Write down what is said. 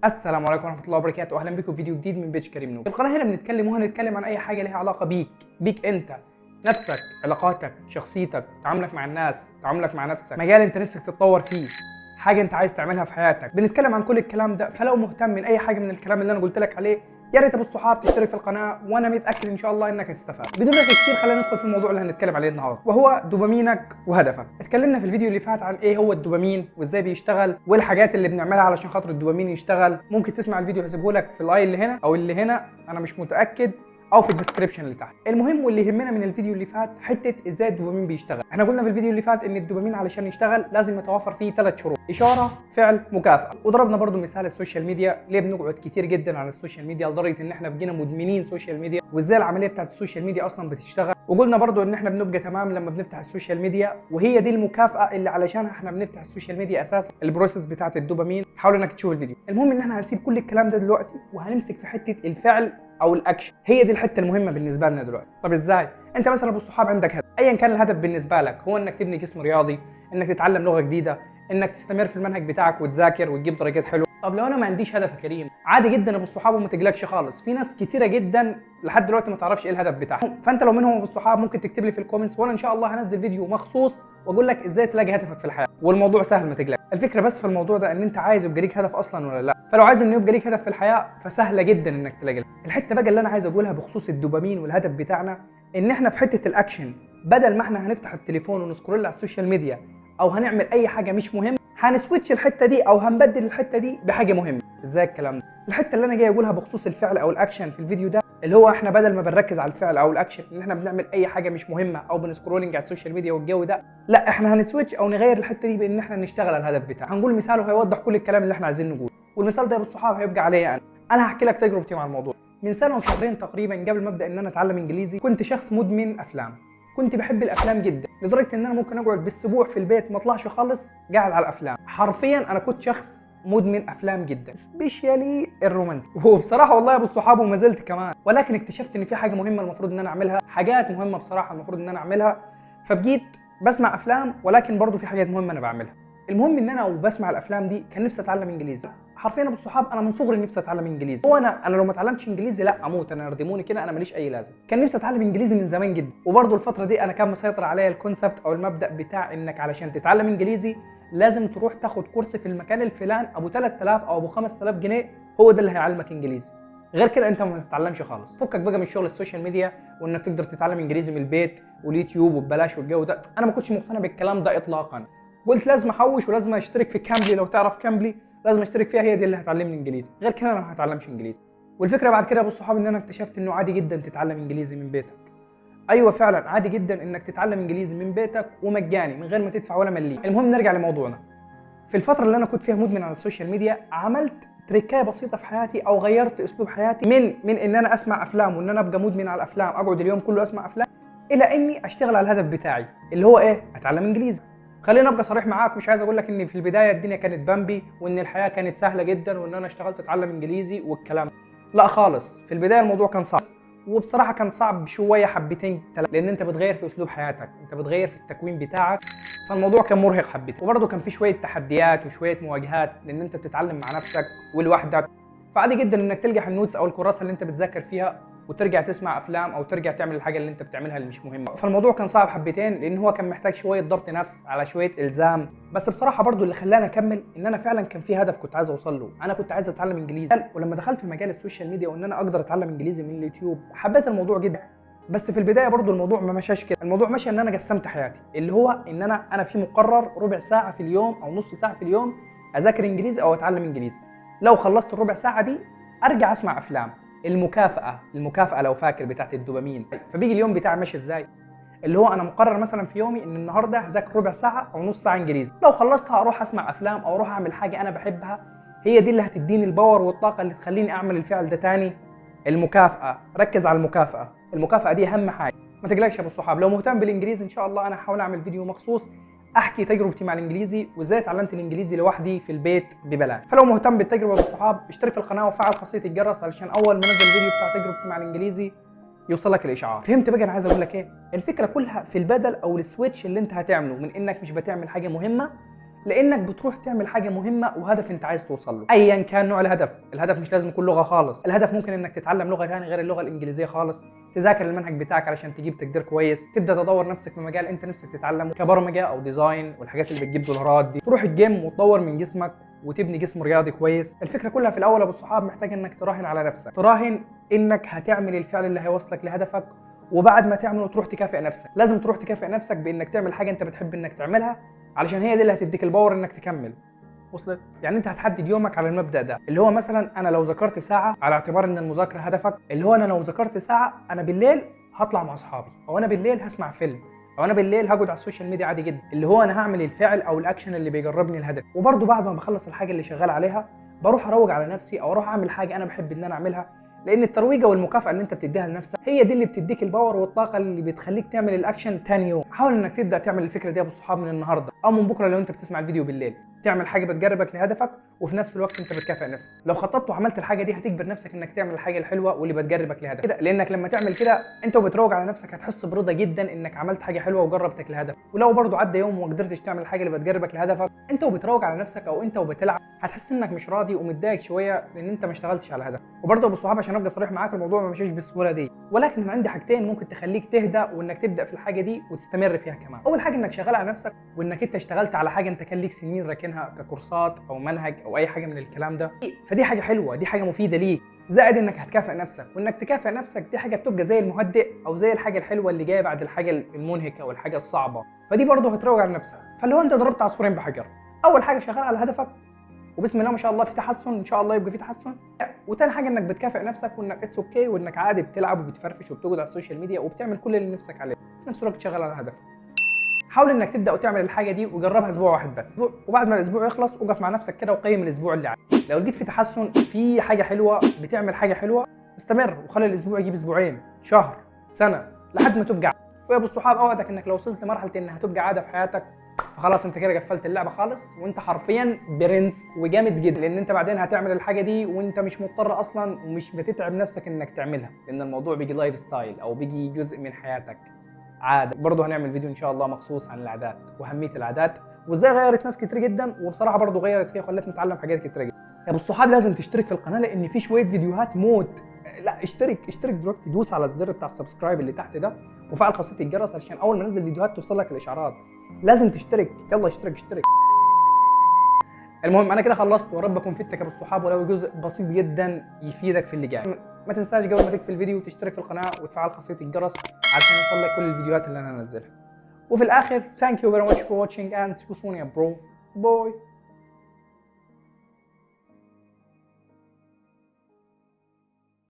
السلام عليكم ورحمه الله وبركاته، اهلا بكم في فيديو جديد من بيج كريم نور. القناه هنا وهنتكلم عن اي حاجه لها علاقه بيك انت، نفسك، علاقاتك، شخصيتك، تعاملك مع الناس، تعاملك مع نفسك، مجال انت نفسك تتطور فيه، حاجه انت عايز تعملها في حياتك. بنتكلم عن كل الكلام ده، فلو مهتم من اي حاجه من الكلام اللي انا قلت لك عليه يا ريت ابو الصحاب تشترك في القناه، وانا متاكد ان شاء الله انك هتستفاد. بدون رغي كتير خلينا ندخل في الموضوع اللي هنتكلم عليه النهارده، وهو دوبامينك وهدفك. اتكلمنا في الفيديو اللي فات عن ايه هو الدوبامين وازاي بيشتغل والحاجات اللي بنعملها علشان خاطر الدوبامين يشتغل. ممكن تسمع الفيديو هسيبه لك في الاي اللي هنا او اللي هنا، انا مش متاكد، او في الديسكربشن اللي تحت. المهم واللي يهمنا من الفيديو اللي فات حته ازاي الدوبامين بيشتغل. احنا قلنا في الفيديو اللي فات ان الدوبامين علشان يشتغل لازم يتوافر فيه 3 شروط: اشاره، فعل، مكافاه. وضربنا برضو مثال السوشيال ميديا، ليه بنقعد كتير جدا على السوشيال ميديا لدرجه ان احنا بقينا مدمنين سوشيال ميديا، وازاي العمليه بتاعت السوشيال ميديا اصلا بتشتغل. وقلنا برضو ان احنا بنبقى تمام لما بنفتح السوشيال ميديا، وهي دي المكافاه اللي علشانها احنا بنفتح السوشيال ميديا اساسا، البروسيس بتاعت الدوبامين. حاول انك تشوف الفيديو. المهم ان احنا هنسيب كل الكلام ده دلوقتي وهنمسك في حته الفعل او الاكشن، هي دي الحته المهمه بالنسبه لنا دلوقتي. طب ازاي؟ انت مثلا ابو الصحاب عندك هدف، ايا كان الهدف بالنسبه لك، هو انك تبني جسم رياضي، انك تتعلم لغه جديده، انك تستمر في المنهج بتاعك وتذاكر وتجيب درجات حلوه. طب لو انا ما عنديش هدف يا كريم، عادي جدا ابو الصحاب وما تقلقش خالص، في ناس كتيره جدا لحد دلوقتي ما تعرفش ايه الهدف بتاعهم. فانت لو منهم ابو الصحاب ممكن تكتب لي في الكومنتس، وانا ان شاء الله هنزل فيديو مخصوص واقول لك ازاي تلاقي هدفك في الحياه. والموضوع سهل ما تقلقش. الفكره بس في الموضوع ده ان انت عايز يبقى ليك هدف اصلا ولا لا. فلو عايز انه يبقى ليك هدف في الحياه فسهله جدا انك تلاقي الحته بقى اللي انا عايز اقولها بخصوص الدوبامين والهدف بتاعنا، ان احنا في حته الاكشن، بدل ما احنا هنفتح التليفون ونسكرول على السوشيال ميديا او هنعمل اي حاجه مش مهم، هنسويتش الحته دي او هنبدل الحته دي بحاجه مهمه. ازاي الكلام ده؟ الحته اللي انا جاي اقولها بخصوص الفعل او الاكشن في الفيديو ده، اللي هو احنا بدل ما بنركز على الفعل او الاكشن ان احنا بنعمل اي حاجه مش مهمه او بنسكرولنج على السوشيال ميديا والجو ده، لا احنا هنسويتش او نغير الحته دي بان احنا نشتغل على الهدف بتاعنا. هنقول مثال وهيوضح كل الكلام اللي احنا عايزين نقوله، والمثال ده يا ابو الصحاب هيبقى عليا انا هحكي لك تجربتي مع الموضوع. من سنه وشهرين تقريبا قبل ما ابدا ان انا اتعلم انجليزي، كنت شخص مدمن افلام. كنت بحب الافلام جدا لدرجه ان انا ممكن اقعد بالاسبوع في البيت ما اطلعش خالص قاعد على الافلام. حرفيا انا كنت شخص مدمن افلام جدا، سبيشالي الرومانسي. وبصراحه والله يا ابو الصحاب وما زلت كمان، ولكن اكتشفت ان في حاجه مهمه المفروض ان انا اعملها، حاجات مهمه بصراحه المفروض ان انا اعملها، فبقيت بسمع افلام ولكن برضه في حاجات مهمه انا بعملها. المهم ان انا وبسمع الافلام دي كان نفسي اتعلم انجليزي. حرفيا ابو الصحاب انا من صغري نفسي اتعلم انجليزي. هو انا لو ما اتعلمتش انجليزي لا اموت، انا يردموني كده، انا ماليش اي لازمه. كان نفسي اتعلم انجليزي من زمان جدا. وبرضه الفتره دي انا كان مسيطر عليا الكونسبت او المبدا بتاع انك علشان تتعلم انجليزي لازم تروح تاخد كورس في المكان الفلان ابو 3000 او ابو 5000 جنيه، هو ده اللي هيعلمك انجليزي. غير كده انت ما تتعلمش خالص. فكك بقى من شغل السوشيال ميديا وانك تقدر تتعلم انجليزي من البيت واليوتيوب وببلاش والجو ده، انا ما كنتش مقتنع بالكلام ده اطلاقا. قلت لازم احوش ولازم اشترك في كامبلي، لو تعرف كامبلي لازم اشترك فيها، هي دي اللي هتعلمني انجليزي، غير كده انا ما هتعلمش انجليزي. والفكره بعد كده يا ابو الصحاب ان انا اكتشفت انه عادي جدا تتعلم انجليزي من بيتك. ايوه فعلا عادي جدا انك تتعلم انجليزي من بيتك ومجاني من غير ما تدفع ولا مليم. المهم نرجع لموضوعنا. في الفتره اللي انا كنت فيها مدمن على السوشيال ميديا عملت تريكايه بسيطه في حياتي او غيرت اسلوب حياتي من ان انا اسمع افلام وان انا ابقى مدمن على الافلام اقعد اليوم كله اسمع افلام، الى اني اشتغل على الهدف بتاعي اللي هو ايه؟ اتعلم انجليزي. خليني ابقى صريح معاك، مش عايز اقول لك ان في البدايه الدنيا كانت بامبي وان الحياه كانت سهله جدا وان انا اشتغلت اتعلم انجليزي والكلام، لا خالص. في البدايه الموضوع كان صعب، وبصراحه كان صعب شويه حبتين لان انت بتغير في اسلوب حياتك، انت بتغير في التكوين بتاعك، فالموضوع كان مرهق حبتين. وبرضه كان في شويه تحديات وشويه مواجهات لان انت بتتعلم مع نفسك ولوحدك. فعادي جدا انك تلقح النوتس او الكراسه اللي انت بتذاكر فيها وترجع تسمع افلام او ترجع تعمل الحاجه اللي انت بتعملها اللي مش مهمه. فالموضوع كان صعب حبتين لان هو كان محتاج شويه ضبط نفس على شويه الزام. بس بصراحه برضو اللي خلاني اكمل ان انا فعلا كان في هدف كنت عايز اوصل له، انا كنت عايز اتعلم انجليزي. ولما دخلت في مجال السوشيال ميديا وان انا اقدر اتعلم انجليزي من اليوتيوب حبيت الموضوع جدا. بس في البدايه برضو الموضوع ما مشاش كده، الموضوع مشى ان انا قسمت حياتي، اللي هو ان انا في مقرر ربع ساعه في اليوم او نص ساعه في اليوم اذاكر انجليزي او اتعلم انجليزي. لو خلصت الربع ساعه دي ارجع اسمع افلام. المكافاه لو فاكر بتاعت الدوبامين. فبيجي اليوم بتاعي ماشي ازاي؟ اللي هو انا مقرر مثلا في يومي ان النهارده هذاكر ربع ساعه او نص ساعه انجليزي، لو خلصتها اروح اسمع افلام او اروح اعمل حاجه انا بحبها، هي دي اللي هتديني الباور والطاقه اللي تخليني اعمل الفعل ده تاني. المكافاه، ركز على المكافاه دي اهم حاجه. ما تقلقش يا ابو الصحاب، لو مهتم بالانجليزي ان شاء الله انا هحاول اعمل فيديو مخصوص احكي تجربتي مع الانجليزي وازاي اتعلمت الانجليزي لوحدي في البيت ببلاش. فلو مهتم بالتجربه يا ابو الصحاب اشترك في القناه وفعل خاصيه الجرس علشان اول ما انزل فيديو بتاع تجربتي مع الانجليزي يوصلك الاشعار. فهمت بقى انا عايز اقول لك ايه؟ الفكره كلها في البدل او السويتش اللي انت هتعمله من انك مش بتعمل حاجه مهمه لانك بتروح تعمل حاجه مهمه وهدف انت عايز توصل له، ايا كان نوع الهدف مش لازم يكون لغه خالص. الهدف ممكن انك تتعلم لغه ثانيه غير اللغه الانجليزيه خالص، تذاكر المنهج بتاعك علشان تجيب تقدير كويس، تبدا تطور نفسك في مجال انت نفسك تتعلمه كبرمجه او ديزاين والحاجات اللي بتجيب دولارات دي، تروح الجيم وتطور من جسمك وتبني جسم رياضي كويس. الفكره كلها في الاول يا ابو الصحاب محتاج انك تراهن على نفسك، تراهن انك هتعمل الفعل اللي هيوصلك لهدفك، وبعد ما تعمله تروح تكافئ نفسك. لازم تروح تكافئ نفسك بانك تعمل حاجه انت بتحب انك تعملها، علشان هي دي اللي هتديك الباور انك تكمل. وصلت؟ يعني انت هتحدد يومك على المبدا ده، اللي هو مثلا انا لو ذكرت ساعه على اعتبار ان المذاكره هدفك، اللي هو انا لو ذكرت ساعه انا بالليل هطلع مع اصحابي، او انا بالليل هسمع فيلم، او انا بالليل هقعد على السوشيال ميديا عادي جدا، اللي هو انا هعمل الفعل او الاكشن اللي بيجربني الهدف. وبرده بعد ما بخلص الحاجه اللي شغال عليها بروح اروج على نفسي او اروح اعمل حاجه انا بحب ان انا اعملها، لان الترويجه والمكافاه اللي انت بتديها لنفسك هي دي اللي بتديك الباور والطاقه اللي بتخليك تعمل الاكشن تاني يوم. حاول انك تبدا تعمل الفكره دي يا ابو الصحاب من النهارده او من بكره لو انت بتسمع الفيديو بالليل، تعمل حاجه بتقربك لهدفك وفي نفس الوقت انت بتكافئ نفسك. لو خططت وعملت الحاجه دي هتجبر نفسك انك تعمل الحاجه الحلوه واللي بتقربك لهدفك كده، لانك لما تعمل كده انت وبتروج على نفسك هتحس برضا جدا انك عملت حاجه حلوه وقربتك لهدفك. ولو برضو عدى يوم وما قدرتش تعمل الحاجه اللي بتقربك لهدفك، انت وبتروج على نفسك او انت وبتلعب هتحس انك مش راضي ومتضايق شويه لان انت ما اشتغلتش على هدفك. وبرضو يا ابو الصحاب عشان ابقى صريح معاك، الموضوع ما مشيش بالسهوله دي، ولكن من عندي حاجتين ممكن تخليك تهدى وانك تبدا في الحاجه دي وتستمر فيها كمان. اول حاجه انك شغال على نفسك وانك انت اشتغلت على حاجه انت كان ليك سنين راكنها ككورسات او منهج او اي حاجه من الكلام ده، فدي حاجه حلوه، دي حاجه مفيده ليك، زائد انك هتكافئ نفسك، وانك تكافئ نفسك دي حاجه بتبقى زي المهدئ او زي الحاجه الحلوه اللي جايه بعد الحاجه المنهكه والحاجه الصعبه، فدي برضه هتروج على نفسك. فاللي هو انت ضربت عصفورين بحجر، اول حاجه شغال على هدفك وبسم الله ما شاء الله في تحسن، ان شاء الله يبقى في تحسن، وتاني حاجه انك بتكافئ نفسك وانك اتس اوكي وانك عادي بتلعب وبتفرفش وبتقعد على السوشيال ميديا وبتعمل كل اللي نفسك عليه، في نفس الوقت شغال على هدفك. حاول انك تبدا وتعمل الحاجه دي وجربها اسبوع واحد بس، وبعد ما الاسبوع يخلص وقف مع نفسك كده وقيم الاسبوع اللي عدى. لو لقيت في تحسن، في حاجه حلوه، بتعمل حاجه حلوه، استمر وخلي الاسبوع يجيب اسبوعين، شهر، سنه، لحد ما تبقى. ويا ابو الصحاب اوعدك انك لو وصلت لمرحله انها تبقى عاده في حياتك فخلاص انت كده قفلت اللعبه خالص، وانت حرفيا برنس وجامد جدا، لان انت بعدين هتعمل الحاجه دي وانت مش مضطر اصلا ومش بتتعب نفسك انك تعملها، لان الموضوع بيجي لايف ستايل او بيجي جزء من حياتك، عاده. برضه هنعمل فيديو ان شاء الله مخصوص عن العادات واهميه العادات وازاي غيرت ناس كتير جدا، وبصراحه برضه غيرت فيها وخلتني اتعلم حاجات كتير جدا. يا ابو الصحاب لازم تشترك في القناه لان في شويه فيديوهات موت. لا اشترك دلوقتي، دوس على الزر بتاع السبسكرايب اللي تحت ده وفعل خاصيه الجرس عشان اول ما ننزل فيديوهات توصل لك الاشعارات. لازم تشترك، يلا اشترك. المهم انا كده خلصت، ورب اكون فدتك يا ابو الصحاب ولو جزء بسيط جدا يفيدك في اللي جاي. ما تنساش قبل ما تقفل الفيديو تشترك في القناه وتفعل خاصيه الجرس عشان يوصل لك كل الفيديوهات اللي انا انزلها. وفي الاخر thank you very much for watching and see you soon يا برو. باي.